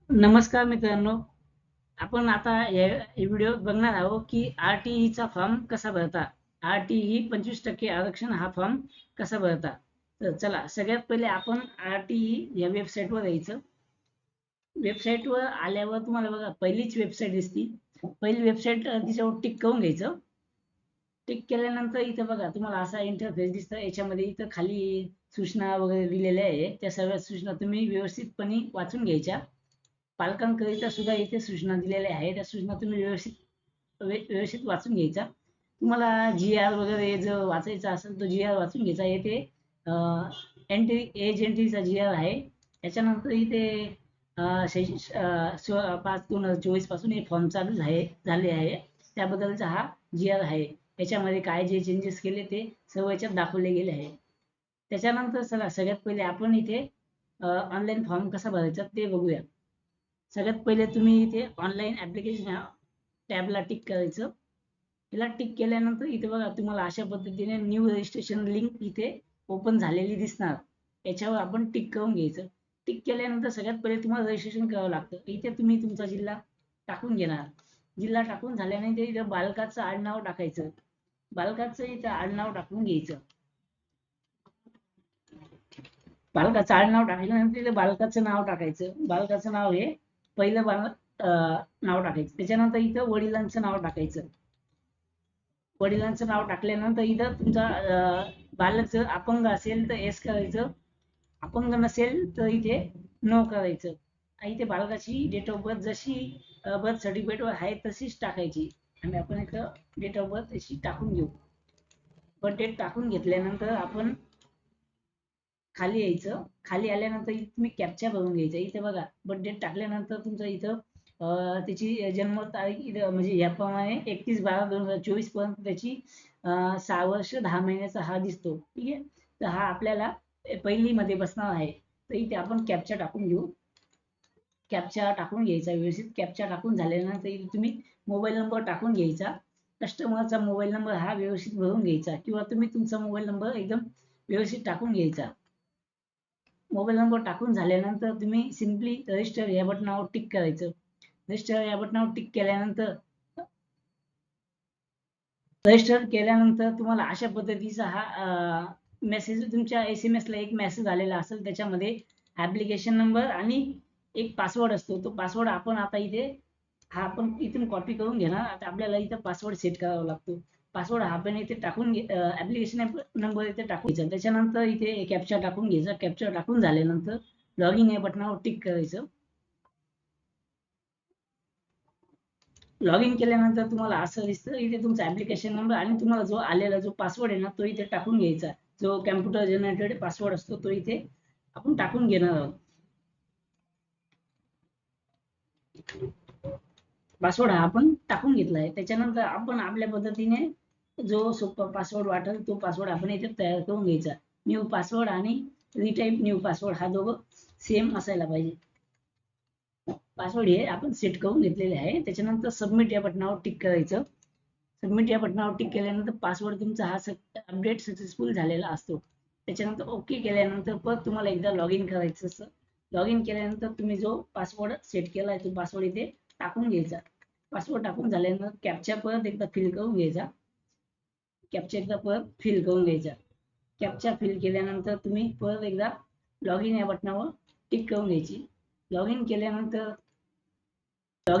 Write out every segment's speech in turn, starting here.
नमस्कार मित्रांनो. आपण आता या व्हिडिओ बघणार आहोत की आर-टी-ईचा फॉर्म कसा भरता. आर-टी-ई 25% आरक्षण हा फॉर्म कसा भरता. तर चला, सगळ्यात पहिले आपण आर-टी-ई या वेबसाईटवर यायचं. वेबसाईटवर आल्यावर तुम्हाला बघा पहिलीच वेबसाईट दिसती. पहिली वेबसाईट तिच्यावर टिक करून घ्यायचं. टिक केल्यानंतर इथं बघा तुम्हाला असा इंटरफेस दिसतं. याच्यामध्ये इथं खाली सूचना वगैरे दिलेल्या आहे. त्या सर्व सूचना तुम्ही व्यवस्थितपणे वाचून घ्यायच्या. पालकांकरिता सुद्धा इथे सूचना दिलेल्या आहेत. त्या सूचना तुम्ही व्यवस्थित वाचून घ्यायचा. तुम्हाला जी-आर वगैरे जर वाचायचा असेल तर जी-आर वाचून घ्यायचा. येथे एज एंट्रीचा जी-आर आहे. त्याच्यानंतर इथे 5/2024 पासून हे फॉर्म चालू झाले आहे. त्याबद्दलचा हा जी-आर आहे. याच्यामध्ये काय जे चेंजेस केले ते सर्व याच्यात दाखवले गेले आहे. त्याच्यानंतर चला, सगळ्यात पहिले आपण इथे ऑनलाईन फॉर्म कसा भरायचा ते बघूया. सगळ्यात पहिले तुम्ही इथे ऑनलाईन ऍप्लिकेशन टॅबला टिक करायचं. याला टिक केल्यानंतर इथे बघा तुम्हाला अशा पद्धतीने न्यू रजिस्ट्रेशन लिंक इथे ओपन झालेली दिसणार. याच्यावर आपण टिक करून घ्यायचं. टिक केल्यानंतर सगळ्यात पहिले तुम्हाला रजिस्ट्रेशन करावं लागतं. इथे तुम्ही तुमचा जिल्हा टाकून घेणार. जिल्हा टाकून झाल्यानंतर इथे बालकाचं आडनाव टाकायचं. बालकाचं इथं आडनाव टाकून घ्यायचं. बालकाचं आडनाव टाकल्यानंतर इथे बालकाचं नाव टाकायचं. बालकाचं नाव हे पहिलं नाव टाकायचं. त्याच्यानंतर इथं वडिलांचं नाव टाकायचं. वडिलांचं नाव टाकल्यानंतर इथं तुमचा बालक जर अपंग असेल तर एस करायचं. अपंग नसेल तर इथे नो करायचं. इथे बालकाची डेट ऑफ बर्थ जशी बर्थ सर्टिफिकेटवर आहे तशीच टाकायची. आणि आपण इथं डेट ऑफ बर्थ तशी टाकून घेऊ. बर्थ डेट टाकून घेतल्यानंतर आपण खाली यायचं. खाली आल्यानंतर तुम्ही कॅप्चा भरून घ्यायचा. इथे बघा बर्थ डेट टाकल्यानंतर तुमचं इथं त्याची जन्मतारीख इथं म्हणजे याप्रमाणे 31/12/2024 पर्यंत त्याची 6 वर्ष 10 महिन्याचा हा दिसतो. ठीक आहे. तर हा आपल्याला पहिलीमध्ये बसणार आहे. तर इथे आपण कॅप्चा टाकून घेऊ. कॅप्चा टाकून घ्यायचा व्यवस्थित. कॅप्चा टाकून झाल्यानंतर इथे तुम्ही मोबाईल नंबर टाकून घ्यायचा. कस्टमरचा मोबाईल नंबर हा व्यवस्थित भरून घ्यायचा किंवा तुम्ही तुमचा मोबाईल नंबर एकदम व्यवस्थित टाकून घ्यायचा. मोबाईल नंबर टाकून झाल्यानंतर तुम्ही सिम्पली रजिस्टर या बटनावर टिक करायचं. रजिस्टर या बटनावर टिक केल्यानंतर तुम्हाला अशा पद्धतीचा हा मेसेज तुमच्या SMS ला एक मेसेज आलेला असेल. त्याच्यामध्ये ऍप्लिकेशन नंबर आणि एक पासवर्ड असतो. तो पासवर्ड आपण आता इथे आपण इथून कॉपी करून घेणार. आता आपल्याला इथं पासवर्ड सेट करावा लागतो. पासवर्ड हा आपण इथे टाकून ऍप्लिकेशन नंबर इथे टाकून घ्यायचा. त्याच्यानंतर इथे कॅप्चा टाकून घ्यायचा. कॅप्चा टाकून झाल्यानंतर लॉग इन या बटनावर टिक करायचं. लॉग इन केल्यानंतर तुम्हाला असं दिसतं. इथे तुमचा ऍप्लिकेशन नंबर आणि तुम्हाला जो आलेला जो पासवर्ड आहे ना तो इथे टाकून घ्यायचा. जो कॅम्प्युटर जनरेटेड पासवर्ड असतो तो इथे आपण टाकून घेणार आहोत. पासवर्ड हा आपण टाकून घेतला आहे. त्याच्यानंतर आपण आपल्या पद्धतीने जो सोपा पासवर्ड वाटेल तो पासवर्ड आपण इथे तयार करून घ्यायचा. न्यू पासवर्ड आणि रिटाईप न्यू पासवर्ड हा दोघं सेम असायला पाहिजे. पासवर्ड हे आपण सेट करून घेतलेले आहे. त्याच्यानंतर सबमिट या बटनावर टिक करायचं. सबमिट या बटनावर टिक केल्यानंतर पासवर्ड तुमचा हा अपडेट सक्सेसफुल झालेला असतो. त्याच्यानंतर ओके केल्यानंतर परत तुम्हाला एकदा लॉग इन करायचं असतं. लॉग इन केल्यानंतर तुम्ही जो पासवर्ड सेट केलाय तो पासवर्ड इथे टाकून घ्यायचा. पासवर्ड टाकून झाल्यानंतर कॅप्चा परत एकदा फिल करून घ्यायचा. कॅप्चा एकदा परत फिल करून घ्यायचा. कॅप्चा फिल केल्यानंतर तुम्ही परत एकदा लॉग इन या बटनावर टिक करून घ्यायची. लॉग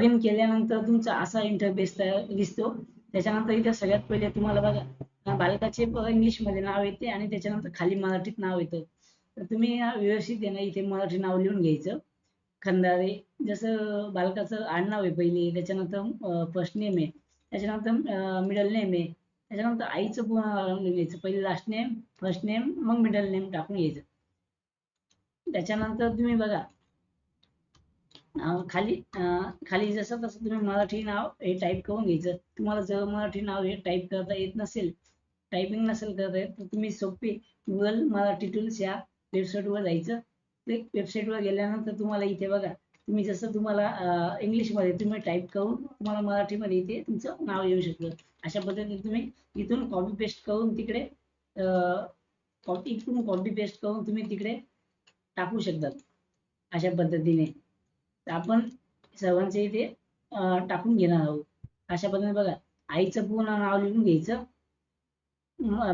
इन केल्यानंतर तुमचा असा इंटरफेस दिसतो. त्याच्यानंतर इथे सगळ्यात पहिले तुम्हाला बघा बालकाचे इंग्लिशमध्ये नाव येते आणि त्याच्यानंतर खाली मराठीत नाव येतं. तर तुम्ही व्यवस्थित आहे ना इथे मराठी नाव लिहून घ्यायचं. खंदारे जसं बालकाचं आडनाव आहे पहिले. त्याच्यानंतर फर्स्ट नेम आहे. त्याच्यानंतर मिडल नेम आहे. त्याच्यानंतर आईचं पूर्ण नाव लिहायचं. पहिले लास्ट नेम, फर्स्ट नेम, मग मिडल नेम टाकून घ्यायचं. त्याच्यानंतर तुम्ही बघा खाली खाली जसं तसं तुम्ही मराठी नाव हे टाईप करून घ्यायचं. तुम्हाला जर मराठी नाव हे टाईप करता येत नसेल, टायपिंग नसेल करता येत तर तुम्ही सोपी गुगल मराठी टूल्स या वेबसाईटवर जायचं. ते वेबसाईटवर गेल्यानंतर तुम्हाला इथे बघा तुम्ही जसं तुम्हाला इंग्लिशमध्ये तुम्ही टाईप करून तुम्हाला मराठीमध्ये इथे तुमचं नाव येऊ शकतं. अशा पद्धतीने तुम्ही इथून कॉपी पेस्ट करून तिकडे कॉपी पेस्ट करून तुम्ही तिकडे टाकू शकतात. अशा पद्धतीने तर आपण सर्वांचे इथे टाकून घेणार आहोत. अशा पद्धतीने बघा, आईचं पूर्ण नाव लिहून घ्यायचं,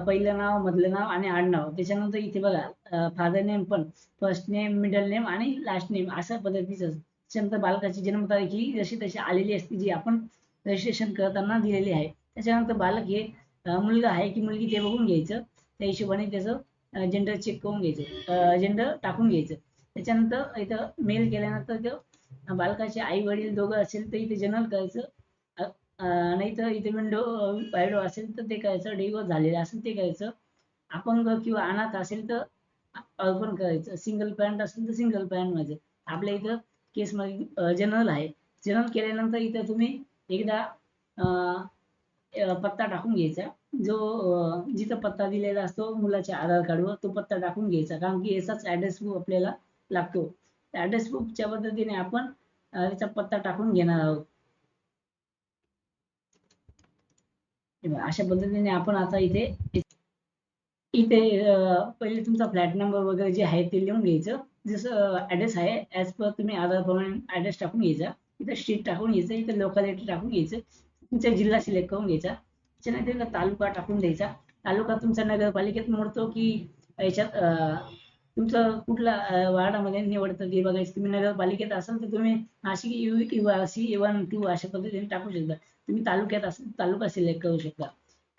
पहिलं नाव, मधलं नाव आणि आडनाव. त्याच्यानंतर इथे बघा फादर नेम पण फर्स्ट नेम, मिडल नेम आणि लास्ट नेम अशा पद्धतीचं. त्याच्यानंतर बालकाची जन्मतारीख ही जशी तशी आलेली असते, जी आपण रजिस्ट्रेशन करताना दिलेली आहे. त्याच्यानंतर बालक हे मुलगा आहे की मुलगी ते बघून घ्यायचं. त्या हिशोबाने त्याचं जेंडर चेक करून घ्यायचं, जेंडर टाकून घ्यायचं. त्याच्यानंतर इथं मेल केल्यानंतर इथं बालकाचे आई वडील दोघं असेल तर इथे जनरल करायचं. नाही तर इथे विंडो वायडो असेल तर ते करायचं, डिवोर्स झालेलं असेल ते करायचं, अपंग किंवा अनाथ असेल तर अर्पण करायचं, सिंगल पॅरेंट असेल तर सिंगल पॅरेंट मध्ये. आपल्या इथं केसमध्ये जनरल आहे. जनरल केल्यानंतर इथं तुम्ही एकदा पत्ता टाकून घ्यायचा, जो जिथं पत्ता दिलेला असतो मुलाच्या आधार कार्डवर तो पत्ता टाकून घ्यायचा, कारण की याचाच ऍड्रेस प्रूफ आपल्याला लागतो. ऍड्रेस प्रूफच्या पद्धतीने आपण त्याचा पत्ता टाकून घेणार आहोत. अशा पद्धतीने आपण आता इथे पहिले तुमचा फ्लॅट नंबर वगैरे जे आहे ते लिहून घ्यायचं. जसं ऍड्रेस आहे ऍज पर तुम्ही आधार प्रमाणे ऍड्रेस टाकून घ्यायचा. इथं स्ट्रीट टाकून घ्यायचं, इथं लोकॅलिटी टाकून घ्यायचं, तुमचा जिल्हा सिलेक्ट करून घ्यायचा. त्याच्यानंतर तालुका टाकून द्यायचा. तालुका तुमचा नगरपालिकेत मोडतो की याच्यात तुमचं कुठला वार्डामध्ये निवडतं ते बघायचं. तुम्ही नगरपालिकेत असाल तर तुम्ही नाशिक URC 1, 2 अशा पद्धतीने टाकू शकता. तुम्ही तालुक्यात असाल तालुका सिलेक्ट करू शकता.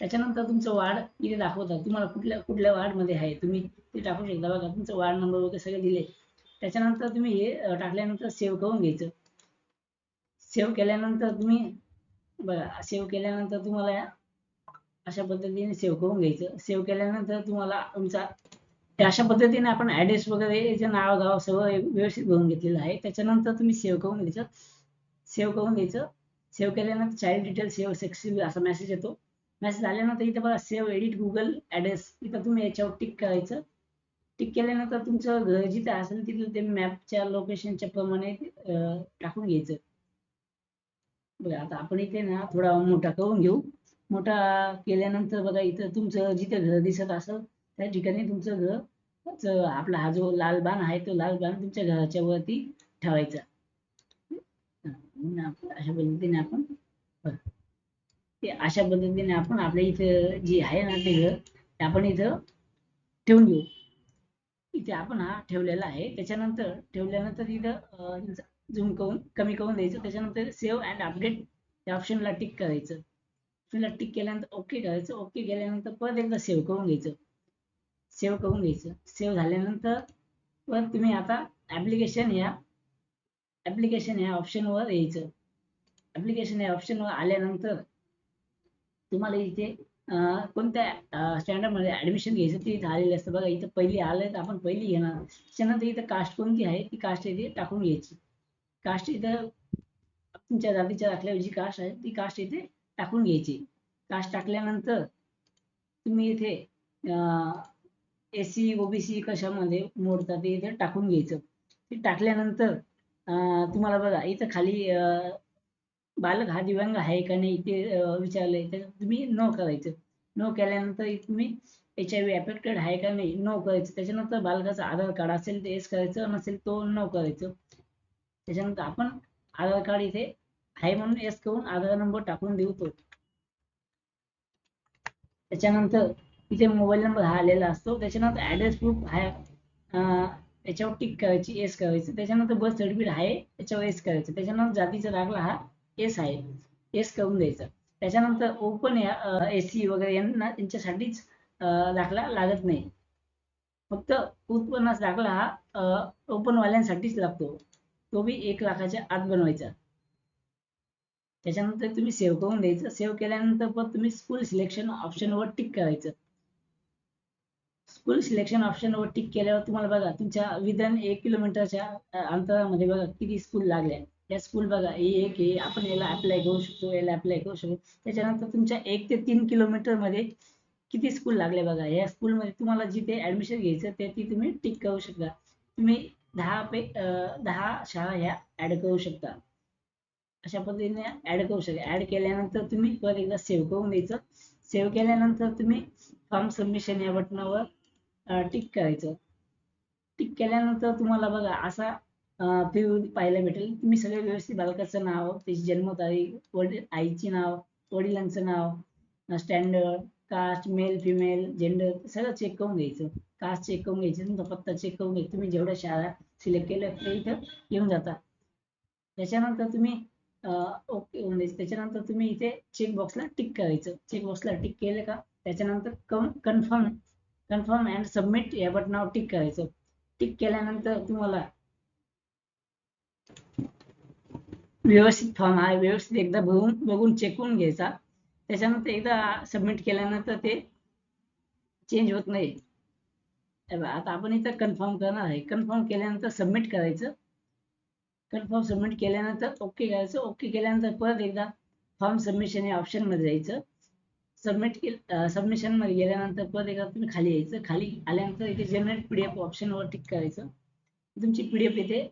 त्याच्यानंतर तुमचं वार्ड इथे दाखवतात, तुम्हाला कुठल्या कुठल्या वार्डमध्ये आहे तुम्ही ते टाकू शकता. बघा तुमचं वार्ड नंबर वगैरे सगळे दिले. त्याच्यानंतर तुम्ही हे टाकल्यानंतर सेव्ह करून घ्यायचं. सेव्ह केल्यानंतर तुम्ही बघा, सेव्ह केल्यानंतर तुम्हाला अशा पद्धतीने सेव्ह करून घ्यायचं. सेव्ह केल्यानंतर तुम्हाला तुमचा अशा पद्धतीने आपण ऍड्रेस वगैरे याचे नाव गाव सगळं व्यवस्थित भरून घेतलेलं आहे. त्याच्यानंतर तुम्ही सेव्ह करून घ्यायचं. सेव्ह करून घ्यायचं. सेव्ह केल्यानंतर चाइल्ड डिटेल सेव्ह सक्सेसफुल असा मेसेज येतो. मेसेज आल्यानंतर इथे बघा सेव्ह एडिट गुगल ऍड्रेस, इथं तुम्ही याच्यावर टिक करायचं. टिक केल्यानंतर तुमचं घर जिथे असेल तिथलं ते मॅपच्या लोकेशनच्या प्रमाणे टाकून घ्यायचं. बघा आता आपण इथे ना थोडा मोठा करून घेऊ. मोठा केल्यानंतर बघा इथं तुमचं जिथे घर दिसत असेल त्या ठिकाणी तुमचं घर, आपला हा जो लाल बाण आहे तो लाल बाण तुमच्या घराच्या वरती ठेवायचा. अशा पद्धतीने आपण अशा पद्धतीने आपण आपल्या इथं जी आहे ना ते घर ते आपण इथं ठेवून घेऊ. इथे आपण हा ठेवलेला आहे. त्याच्यानंतर ठेवल्यानंतर इथं झूम करून कमी करून द्यायचं. त्याच्यानंतर सेव्ह अँड अपडेट या ऑप्शनला टिक करायचं. ऑप्शनला टिक केल्यानंतर ओके करायचं. ओके केल्यानंतर परत एकदा सेव्ह करून घ्यायचं. सेव्ह करून घ्यायचं. सेव्ह झाल्यानंतर परत तुम्ही आता ऍप्लिकेशन या ऑप्शनवर यायचं. ऍप्लिकेशन या ऑप्शनवर आल्यानंतर तुम्हाला इथे कोणत्या स्टँडर्ड मध्ये ऍडमिशन घ्यायचं ते इथं आलेलं असतं. बघा इथं पहिली आलं तर आपण पहिली घेणार. त्याच्यानंतर इथं कास्ट कोणती आहे ती कास्ट इथे टाकून घ्यायची. कास्ट इथं तुमच्या जातीच्या दाखल्यावर जी कास्ट आहे ती कास्ट इथे टाकून घ्यायची. कास्ट टाकल्यानंतर तुम्ही इथे SC OBC कशामध्ये मोडतात ते इथे टाकून घ्यायचं. ते टाकल्यानंतर तुम्हाला बघा इथं खाली बालक हा दिव्यांग आहे का नाही ते विचारलंय, तर तुम्ही नो करायचं. नो केल्यानंतर तुम्ही HIV अफेक्टेड आहे का नाही नो करायचं. त्याच्यानंतर बालकाचं आधार कार्ड असेल ते येस करायचं, नसेल तो नो करायचं. त्याच्यानंतर आपण आधार कार्ड इथे आहे म्हणून येस करून आधार नंबर टाकून देऊ तो. त्याच्यानंतर इथे मोबाईल नंबर हा आलेला असतो. त्याच्यानंतर ऍड्रेस प्रूफ आहे याच्यावर टिक करायची, येस करायचं. त्याच्यानंतर बर्थ सर्टिफिकेट आहे त्याच्यावर येस करायचं. त्याच्यानंतर जातीचा दाखला हा येस आहे, येस करून द्यायचा. त्याच्यानंतर ओपन या SC वगैरे यांच्यासाठीच दाखला लागत नाही. फक्त उत्पन्नाचा दाखला हा ओपन वाल्यांसाठीच लागतो. तो बी 1 लाखाच्या आत बनवायचा. त्याच्यानंतर तुम्ही सेव्ह करून द्यायचं. सेव्ह केल्यानंतर पण तुम्ही स्कूल सिलेक्शन ऑप्शनवर टिक करायचं. स्कूल सिलेक्शन ऑप्शनवर टिक केल्यावर तुम्हाला बघा तुमच्या विदिन 1 किलोमीटरच्या अंतरामध्ये बघा किती स्कूल लागल्या. या स्कूल बघा एक हे आपण याला अप्लाय करू शकतो, याला अप्लाय करू शकतो. त्याच्यानंतर तुमच्या 1 ते 3 किलोमीटर मध्ये किती स्कूल लागले बघा. या स्कूलमध्ये तुम्हाला जिथे ऍडमिशन घ्यायचं ते ती तुम्ही टिक करू शकता. तुम्ही 10 शाळा ह्या ऍड करू शकता. अशा पद्धतीने ऍड करू शकता. ऍड केल्यानंतर तुम्ही परत एकदा सेव्ह करून द्यायचं. सेव्ह केल्यानंतर तुम्ही फॉर्म सबमिशन या बटनावर टिक करायचं. टिक केल्यानंतर तुम्हाला बघा असा फी पाहायला भेटेल. तुम्ही सगळे व्यवस्थित बालकाचं नाव, त्याची जन्मतारीख, आईची नाव, वडिलांचं नाव, standard, caste, male female, gender सगळं चेक करून घ्यायचं. कास्ट चेक करून घ्यायचं, तुमचा पत्ता चेक करून घ्यायचा. तुम्ही जेवढ्या शाळा सिलेक्ट केल्या ते इथं येऊन जाता. त्याच्यानंतर तुम्ही ओके होऊन द्यायचं. त्याच्यानंतर तुम्ही इथे चेकबॉक्सला टिक करायचं. चेकबॉक्सला टिक केलं का त्याच्यानंतर कन्फर्म अँड सबमिट या बटनावर टिक करायचं. टिक केल्यानंतर तुम्हाला व्यवस्थित फॉर्म आहे व्यवस्थित एकदा बघून चेक करून घ्यायचा. त्याच्यानंतर एकदा सबमिट केल्यानंतर ते चेंज होत नाही. आता आपण इथं कन्फर्म करणार आहे. कन्फर्म केल्यानंतर सबमिट करायचं. कन्फर्म सबमिट केल्यानंतर ओके करायचं. ओके केल्यानंतर परत एकदा फॉर्म सबमिशन या ऑप्शन मध्ये जायचं. सबमिशन मध्ये गेल्यानंतर परत एकदा तुम्ही खाली यायचं. खाली आल्यानंतर इथे जनरेट पीडीएफ ऑप्शनवर टिक करायचं. तुमची पीडीएफ इथे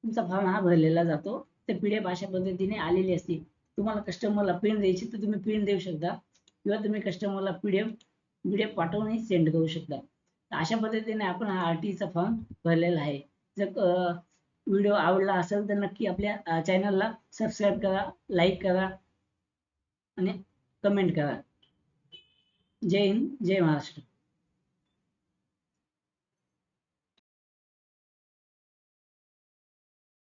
तुमचा फॉर्म हा भरलेला जातो. ते पीडीएफ अशा पद्धतीने आलेली असते. तुम्हाला कस्टमरला प्रिंट द्यायची तर तुम्ही प्रिंट देऊ शकता किंवा तुम्ही कस्टमरला पीडीएफ पाठवूनही सेंड करू शकता. अशा पद्धतीने आपण हा आरटीईचा फॉर्म भरलेला आहे. जर व्हिडिओ आवडला असेल तर नक्की आपल्या चॅनलला सबस्क्राईब करा, लाईक करा आणि कमेंट करा. जय हिंद, जय महाराष्ट्र.